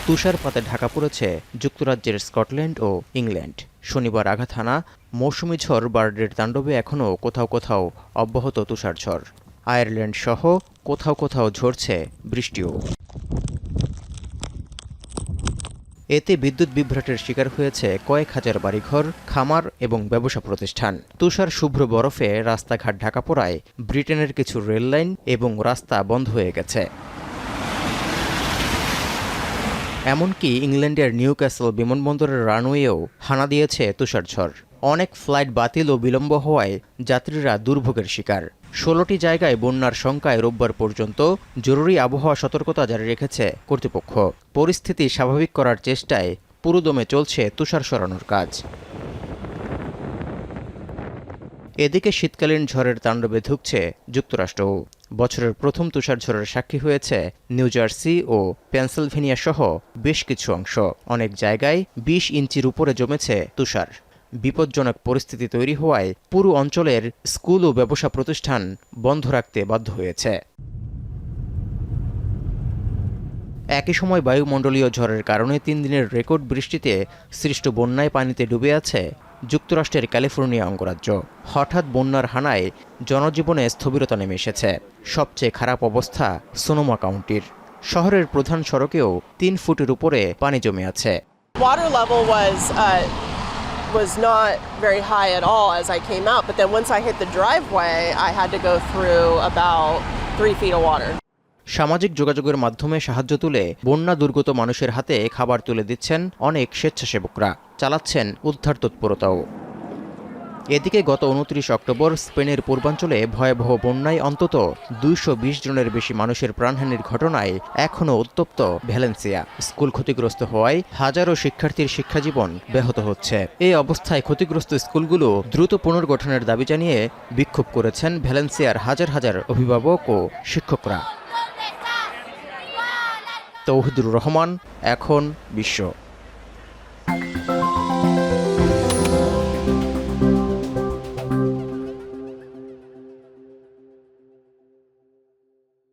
তুষারপাতে ঢাকা পড়েছে যুক্তরাজ্যের স্কটল্যান্ড ও ইংল্যান্ড। শনিবার আঘাত হানা মৌসুমি ঝড় বার্ডের তাণ্ডবে এখনও কোথাও কোথাও অব্যাহত তুষারঝড়। আয়ারল্যান্ড সহ কোথাও কোথাও ঝরছে বৃষ্টিও। এতে বিদ্যুৎ বিভ্রাটের শিকার হয়েছে কয়েক হাজার বাড়িঘর, খামার এবং ব্যবসা প্রতিষ্ঠান। তুষার শুভ্র বরফে রাস্তাঘাট ঢাকা পড়ায় ব্রিটেনের কিছু রেললাইন এবং রাস্তা বন্ধ হয়ে গেছে। এমনকি ইংল্যান্ডের নিউক্যাসল বিমানবন্দরের রানওয়েও হানা দিয়েছে তুষারঝড়। অনেক ফ্লাইট বাতিল ও বিলম্ব হওয়ায় যাত্রীরা দুর্ভোগের শিকার। ১৬টি জায়গায় বন্যার শঙ্কায় রোববার পর্যন্ত জরুরি আবহাওয়া সতর্কতা জারি রেখেছে কর্তৃপক্ষ। পরিস্থিতি স্বাভাবিক করার চেষ্টায় পুরোদমে চলছে তুষার সরানোর কাজ। এদিকে শীতকালীন ঝড়ের তাণ্ডবে ধুঁকছে যুক্তরাষ্ট্রও। বছরের প্রথম তুষারঝড়ের সাক্ষী হয়েছে নিউ জার্সি ও পেনসিলভেনিয়া সহ বেশ কিছু অংশ। অনেক জায়গায় ২০ ইঞ্চির উপরে জমেছে তুষার। বিপজ্জনক পরিস্থিতি তৈরি হওয়ায় পুরো অঞ্চলের স্কুল ও ব্যবসা প্রতিষ্ঠান বন্ধ রাখতে বাধ্য হয়েছে। একই সময় বায়ুমণ্ডলীয় ঝড়ের কারণে ৩ দিনের রেকর্ড বৃষ্টিতে সৃষ্ট বন্যায় পানিতে ডুবে আছে যুক্তরাষ্ট্রের ক্যালিফোর্নিয়া অঙ্গরাজ্য। হঠাৎ বন্যার হানায় জনজীবনে স্থবিরতা নেমে এসেছে। সবচেয়ে খারাপ অবস্থা সোনোমা কাউন্টির। শহরের প্রধান সড়কেও ৩ ফুটের উপরে পানি জমে আছে। Water level was not very high at all as I came out, but then once I hit the driveway, I had to go through about 3 feet of water. সামাজিক যোগাযোগের মাধ্যমে সাহায্য তুলে বন্যা দুর্গত মানুষের হাতে খাবার তুলে দিচ্ছেন অনেক স্বেচ্ছাসেবকরা, চালাচ্ছেন উদ্ধার তৎপরতাও। এদিকে গত ২৯ অক্টোবর স্পেনের পূর্বাঞ্চলে ভয়াবহ বন্যায় অন্তত ২২০ জনের বেশি মানুষের প্রাণহানির ঘটনায় এখনও উত্তপ্ত ভ্যালেন্সিয়া। স্কুল ক্ষতিগ্রস্ত হওয়ায় হাজারো শিক্ষার্থীর শিক্ষাজীবন ব্যাহত হচ্ছে। এই অবস্থায় ক্ষতিগ্রস্ত স্কুলগুলো দ্রুত পুনর্গঠনের দাবি জানিয়ে বিক্ষোভ করেছেন ভ্যালেন্সিয়ার হাজার হাজার অভিভাবক ও শিক্ষকরা। তৌহিদুর রহমান, এখন বিশ্ব।